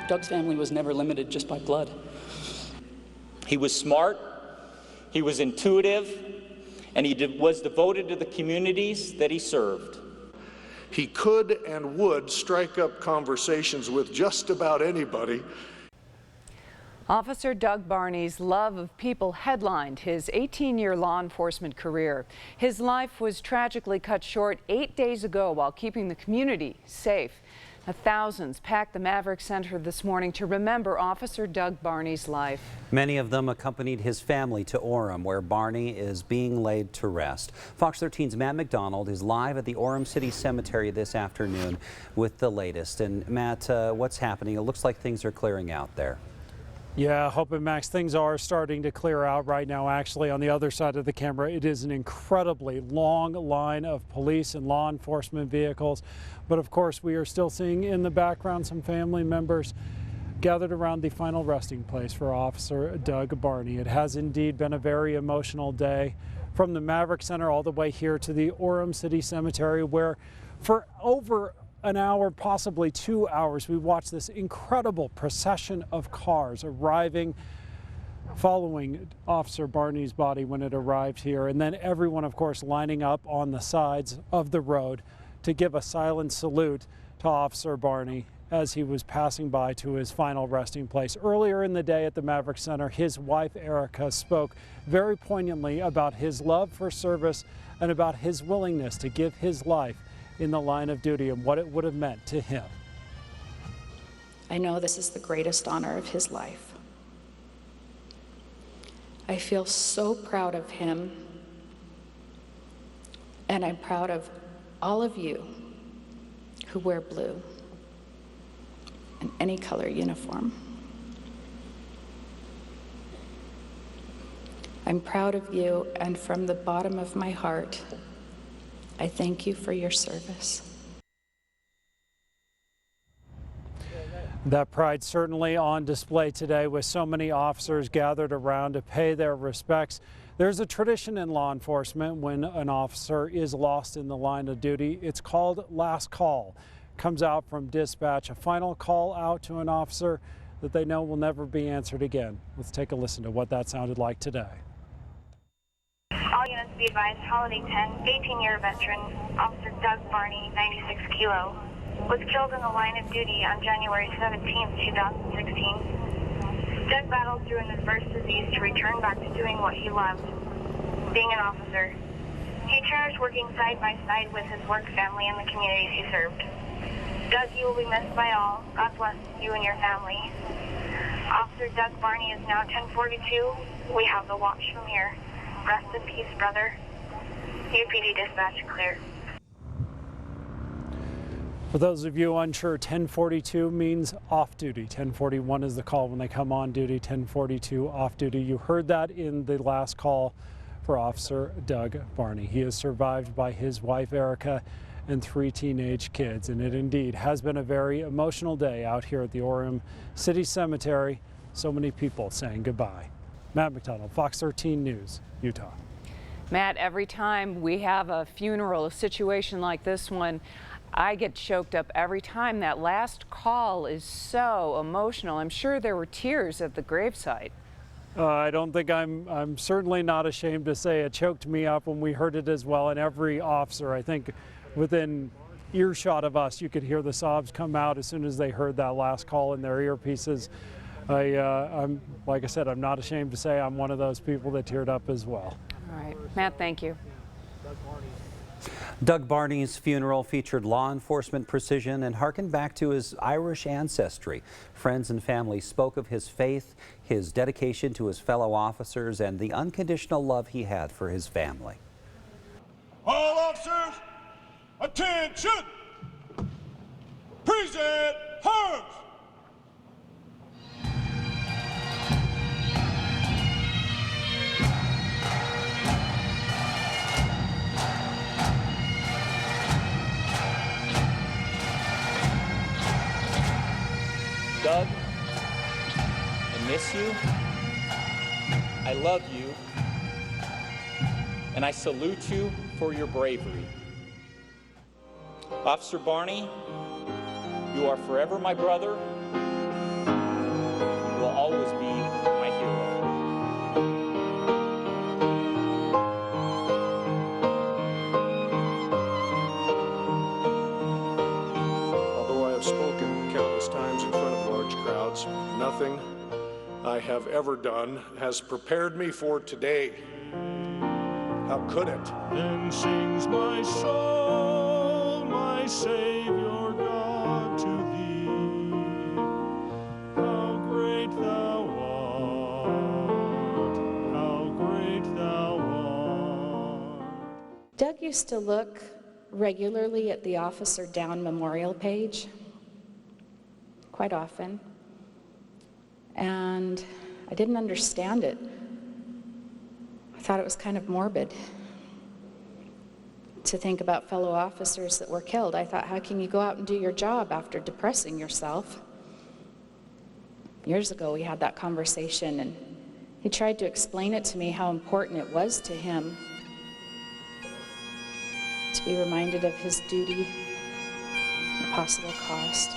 Doug's family was never limited just by blood. He was smart, he was intuitive, and he was devoted to the communities that he served. He could and would strike up conversations with just about anybody. Officer Doug Barney's love of people headlined his 18-year law enforcement career. His life was tragically cut short 8 days ago while keeping the community safe. Thousands packed the Maverick Center this morning to remember Officer Doug Barney's life. Many of them accompanied his family to Orem, where Barney is being laid to rest. Fox 13's Matt McDonald is live at the Orem City Cemetery this afternoon with the latest. And Matt, what's happening? It looks like things are clearing out there. Yeah, Hope and Max, things are starting to clear out right now. Actually, on the other side of the camera, it is an incredibly long line of police and law enforcement vehicles. But of course, we are still seeing in the background some family members gathered around the final resting place for Officer Doug Barney. It has indeed been a very emotional day, from the Maverick Center all the way here to the Orem City Cemetery, where for over an hour, possibly 2 hours, we watched this incredible procession of cars arriving, following Officer Barney's body when it arrived here, and then everyone, of course, lining up on the sides of the road to give a silent salute to Officer Barney as he was passing by to his final resting place. Earlier in the day at the Maverick Center, his wife Erica spoke very poignantly about his love for service and about his willingness to give his life in the line of duty and what it would have meant to him. I know this is the greatest honor of his life. I feel so proud of him, and I'm proud of all of you who wear blue in any color uniform. I'm proud of you, and from the bottom of my heart, I thank you for your service. That pride certainly on display today with so many officers gathered around to pay their respects. There's a tradition in law enforcement when an officer is lost in the line of duty. It's called last call. Comes out from dispatch, a final call out to an officer that they know will never be answered again. Let's take a listen to what that sounded like today. All units be advised, Holiday 10, 18-year veteran, Officer Doug Barney, 96 kilo, was killed in the line of duty on January 17, 2016. Doug battled through an adverse disease to return back to doing what he loved, being an officer. He cherished working side by side with his work family and the communities he served. Doug, you will be missed by all. God bless you and your family. Officer Doug Barney is now 1042. We have the watch from here. Rest in peace, brother. UPD dispatch clear. For those of you unsure, 1042 means off duty. 1041 is the call when they come on duty. 1042 off duty. You heard that in the last call for Officer Doug Barney. He is survived by his wife Erica and 3 teenage kids, and it indeed has been a very emotional day out here at the Orem City Cemetery. So many people saying goodbye. Matt McDonald, Fox 13 News, Utah. Matt, every time we have a funeral, a situation like this one, I get choked up every time. That last call is so emotional. I'm sure there were tears at the gravesite. I don't think I'm certainly not ashamed to say it choked me up when we heard it as well. And every officer, I think, within earshot of us, you could hear the sobs come out as soon as they heard that last call in their earpieces. I'm, like I said, I'm not ashamed to say I'm one of those people that teared up as well. All right, Matt, thank you. Doug Barney's funeral featured law enforcement precision and harkened back to his Irish ancestry. Friends and family spoke of his faith, his dedication to his fellow officers, and the unconditional love he had for his family. All officers, attention! Present arms! Doug, I miss you, I love you, and I salute you for your bravery. Officer Barney, you are forever my brother, always be my hero. Although I have spoken countless times in front of large crowds, nothing I have ever done has prepared me for today. How could it? Then sings my soul, my Savior God, to thee. How great thou art, how great thou art. Doug used to look regularly at the Officer Down memorial page, quite often, and I didn't understand it. I thought it was kind of morbid to think about fellow officers that were killed. I thought, how can you go out and do your job after depressing yourself? Years ago, we had that conversation, and he tried to explain it to me how important it was to him to be reminded of his duty and the possible cost.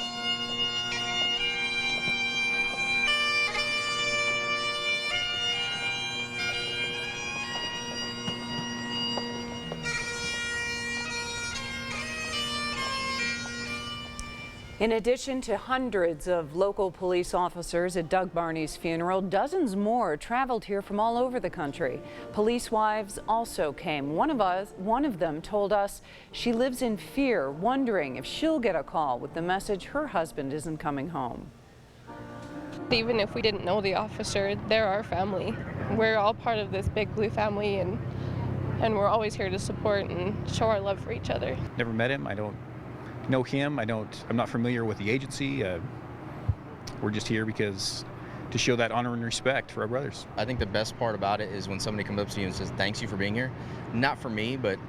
In addition to hundreds of local police officers at Doug Barney's funeral, dozens more traveled here from all over the country. Police wives also came. One of them told us she lives in fear, wondering if she'll get a call with the message her husband isn't coming home. Even if we didn't know the officer, they're our family. We're all part of this big blue family, and we're always here to support and show our love for each other. Never met him. I don't know him. I'm not familiar with the agency. We're just here because to show that honor and respect for our brothers. I think the best part about it is when somebody comes up to you and says, thanks you for being here. Not for me, but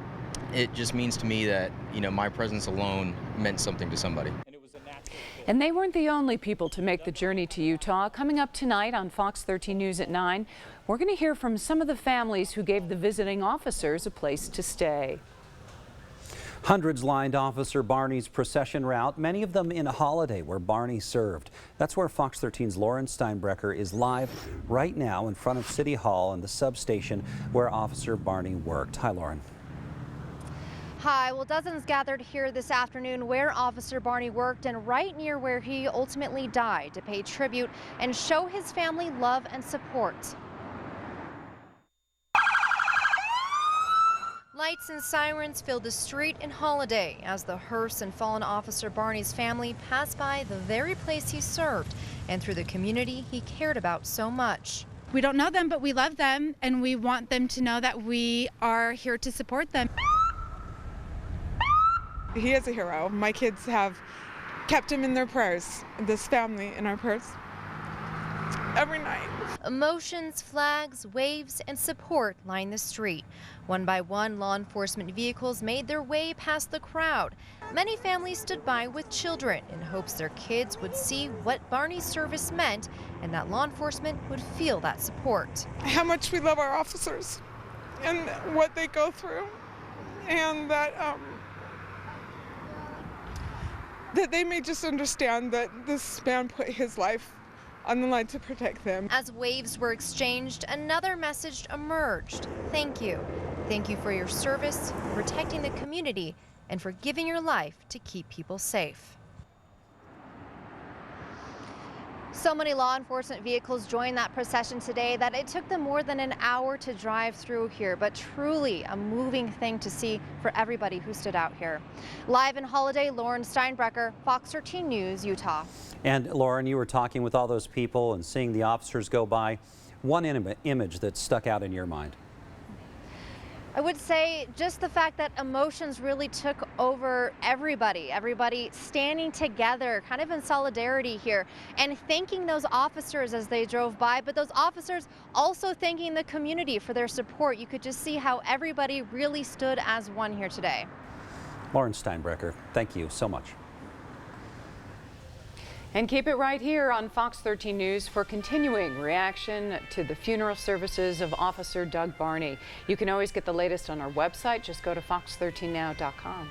it just means to me that, my presence alone meant something to somebody. And they weren't the only people to make the journey to Utah. Coming up tonight on Fox 13 News at 9, we're going to hear from some of the families who gave the visiting officers a place to stay. Hundreds lined Officer Barney's procession route, many of them in a holiday where Barney served. That's where Fox 13's Lauren Steinbrecher is live right now in front of City Hall and the substation where Officer Barney worked. Hi, Lauren. Hi, well, dozens gathered here this afternoon where Officer Barney worked and right near where he ultimately died to pay tribute and show his family love and support. Lights and sirens filled the street in Holiday as the hearse and fallen Officer Barney's family passed by the very place he served and through the community he cared about so much. We don't know them, but we love them, and we want them to know that we are here to support them. He is a hero. My kids have kept him in their prayers, this family in our prayers, every night. Emotions, flags, waves, and support line the street. One by one, law enforcement vehicles made their way past the crowd. Many families stood by with children in hopes their kids would see what Barney's service meant and that law enforcement would feel that support. How much we love our officers and what they go through, and that they may just understand that this man put his life on the line to protect them. As waves were exchanged, another message emerged. Thank you. Thank you for your service, protecting the community, and for giving your life to keep people safe. So many law enforcement vehicles joined that procession today that it took them more than an hour to drive through here, but truly a moving thing to see for everybody who stood out here. Live in Holiday, Lauren Steinbrecher, Fox 13 News, Utah. And Lauren, you were talking with all those people and seeing the officers go by. One image that stuck out in your mind? I would say just the fact that emotions really took over everybody standing together, kind of in solidarity here, and thanking those officers as they drove by, but those officers also thanking the community for their support. You could just see how everybody really stood as one here today. Lauren Steinbrecher, thank you so much. And keep it right here on Fox 13 News for continuing reaction to the funeral services of Officer Doug Barney. You can always get the latest on our website. Just go to fox13now.com.